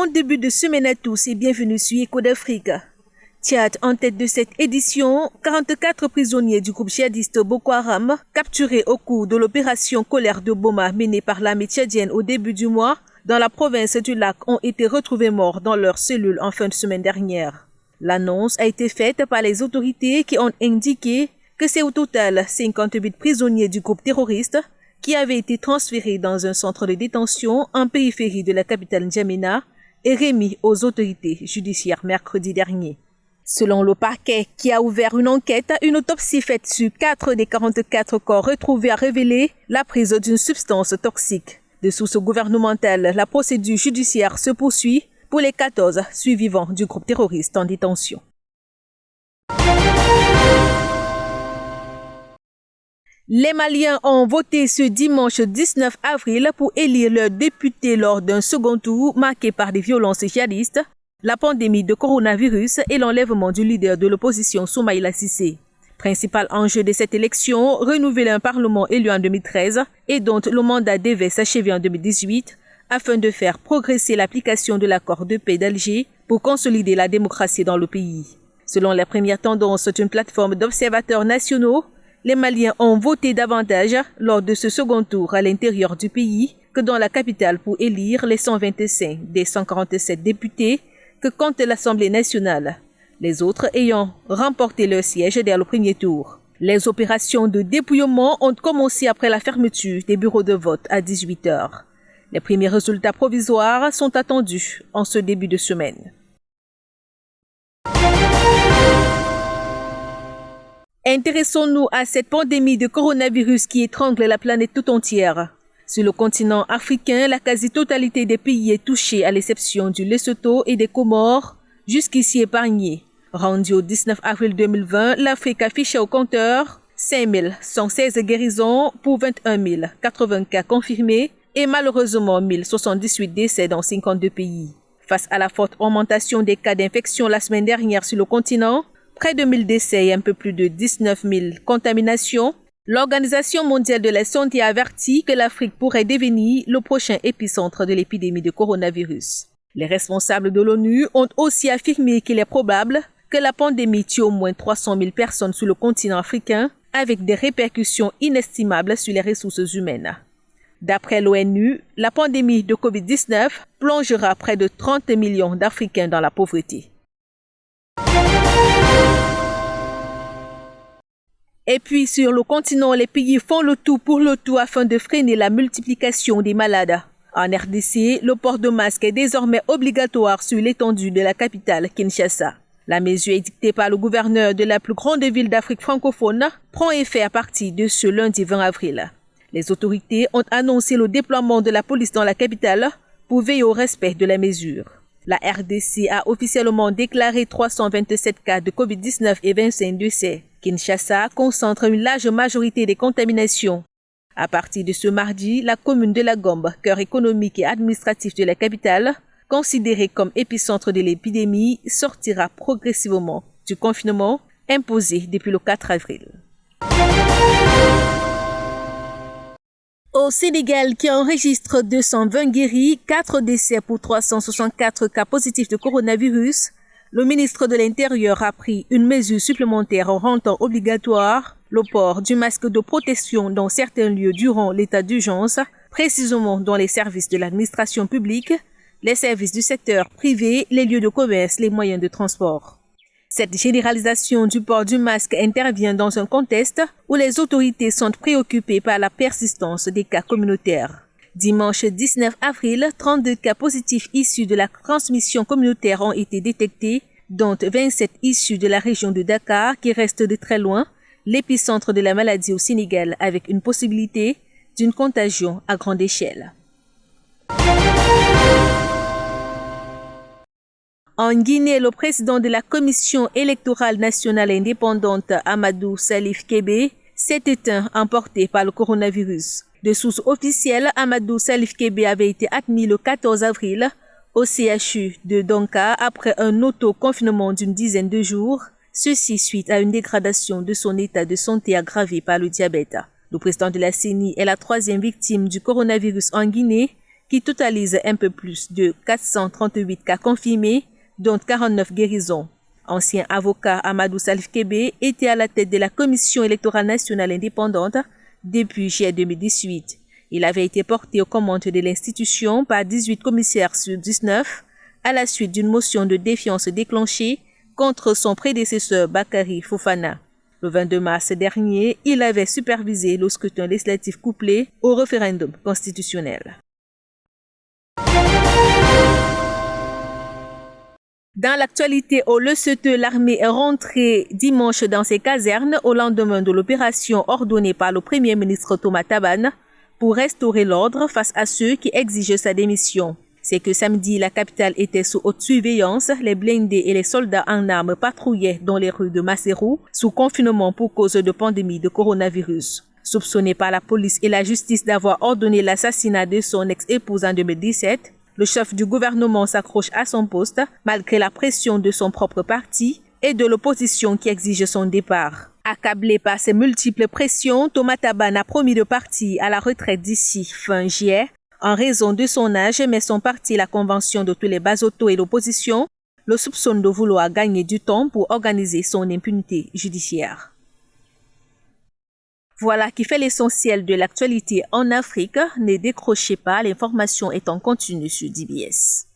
Bon début de semaine à tous et bienvenue sur Écho d'Afrique. Tchad en tête de cette édition, 44 prisonniers du groupe djihadiste Boko Haram, capturés au cours de l'opération Colère de Boma menée par l'armée tchadienne au début du mois, dans la province du Lac, ont été retrouvés morts dans leurs cellules en fin de semaine dernière. L'annonce a été faite par les autorités qui ont indiqué que c'est au total 58 prisonniers du groupe terroriste qui avaient été transférés dans un centre de détention en périphérie de la capitale N'Djamena et remis aux autorités judiciaires mercredi dernier. Selon le parquet qui a ouvert une enquête, une autopsie faite sur 4 des 44 corps retrouvés a révélé la prise d'une substance toxique. De source gouvernementale, la procédure judiciaire se poursuit pour les 14 survivants du groupe terroriste en détention. Les Maliens ont voté ce dimanche 19 avril pour élire leurs députés lors d'un second tour marqué par des violences djihadistes, la pandémie de coronavirus et l'enlèvement du leader de l'opposition Soumaïla Cissé. Principal enjeu de cette élection, renouveler un parlement élu en 2013 et dont le mandat devait s'achever en 2018 afin de faire progresser l'application de l'accord de paix d'Alger pour consolider la démocratie dans le pays. Selon les premières tendances d'une plateforme d'observateurs nationaux, les Maliens ont voté davantage lors de ce second tour à l'intérieur du pays que dans la capitale pour élire les 125 des 147 députés que compte l'Assemblée nationale, les autres ayant remporté leur siège dès le premier tour. Les opérations de dépouillement ont commencé après la fermeture des bureaux de vote à 18 h. Les premiers résultats provisoires sont attendus en ce début de semaine. Intéressons-nous à cette pandémie de coronavirus qui étrangle la planète tout entière. Sur le continent africain, la quasi-totalité des pays est touchée à l'exception du Lesotho et des Comores, jusqu'ici épargnés. Rendu au 19 avril 2020, l'Afrique affichait au compteur 5 116 guérisons pour 21 080 cas confirmés et malheureusement 1078 décès dans 52 pays. Face à la forte augmentation des cas d'infection la semaine dernière sur le continent, près de 1000 décès et un peu plus de 19 000 contaminations, l'Organisation mondiale de la santé a averti que l'Afrique pourrait devenir le prochain épicentre de l'épidémie de coronavirus. Les responsables de l'ONU ont aussi affirmé qu'il est probable que la pandémie tue au moins 300 000 personnes sur le continent africain, avec des répercussions inestimables sur les ressources humaines. D'après l'ONU, la pandémie de Covid-19 plongera près de 30 millions d'Africains dans la pauvreté. Et puis, sur le continent, les pays font le tout pour le tout afin de freiner la multiplication des malades. En RDC, le port de masque est désormais obligatoire sur l'étendue de la capitale, Kinshasa. La mesure édictée par le gouverneur de la plus grande ville d'Afrique francophone prend effet à partir de ce lundi 20 avril. Les autorités ont annoncé le déploiement de la police dans la capitale pour veiller au respect de la mesure. La RDC a officiellement déclaré 327 cas de Covid-19 et 25 décès. Kinshasa concentre une large majorité des contaminations. À partir de ce mardi, la commune de la Gombe, cœur économique et administratif de la capitale, considérée comme épicentre de l'épidémie, sortira progressivement du confinement imposé depuis le 4 avril. Au Sénégal, qui enregistre 220 guéris, 4 décès pour 364 cas positifs de coronavirus, le ministre de l'Intérieur a pris une mesure supplémentaire en rendant obligatoire le port du masque de protection dans certains lieux durant l'état d'urgence, précisément dans les services de l'administration publique, les services du secteur privé, les lieux de commerce, les moyens de transport. Cette généralisation du port du masque intervient dans un contexte où les autorités sont préoccupées par la persistance des cas communautaires. Dimanche 19 avril, 32 cas positifs issus de la transmission communautaire ont été détectés, dont 27 issus de la région de Dakar, qui reste de très loin l'épicentre de la maladie au Sénégal, avec une possibilité d'une contagion à grande échelle. En Guinée, le président de la Commission électorale nationale indépendante, Amadou Salif Kébé, s'est éteint emporté par le coronavirus. De sources officielles, Amadou Salif Kébé avait été admis le 14 avril au CHU de Donka après un auto-confinement d'une dizaine de jours, ceci suite à une dégradation de son état de santé aggravé par le diabète. Le président de la CENI est la 3e victime du coronavirus en Guinée, qui totalise un peu plus de 438 cas confirmés, dont 49 guérisons. Ancien avocat Amadou Salif Kébé était à la tête de la Commission électorale nationale indépendante depuis juillet 2018. Il avait été porté aux commandes de l'institution par 18 commissaires sur 19 à la suite d'une motion de défiance déclenchée contre son prédécesseur Bakary Fofana. Le 22 mars dernier, il avait supervisé le scrutin législatif couplé au référendum constitutionnel. Dans l'actualité, au Lesotho, l'armée est rentrée dimanche dans ses casernes au lendemain de l'opération ordonnée par le Premier ministre Thomas Tabane pour restaurer l'ordre face à ceux qui exigent sa démission. C'est que samedi, la capitale était sous haute surveillance, les blindés et les soldats en armes patrouillaient dans les rues de Maseru sous confinement pour cause de pandémie de coronavirus. Soupçonné par la police et la justice d'avoir ordonné l'assassinat de son ex-épouse en 2017, le chef du gouvernement s'accroche à son poste malgré la pression de son propre parti et de l'opposition qui exige son départ. Accablé par ces multiples pressions, Thomas Tabane a promis de partir à la retraite d'ici fin juillet en raison de son âge, mais son parti, la Convention de tous les Basoto et l'opposition, le soupçonne de vouloir gagner du temps pour organiser son impunité judiciaire. Voilà qui fait l'essentiel de l'actualité en Afrique. Ne décrochez pas, l'information est en continu sur DBS.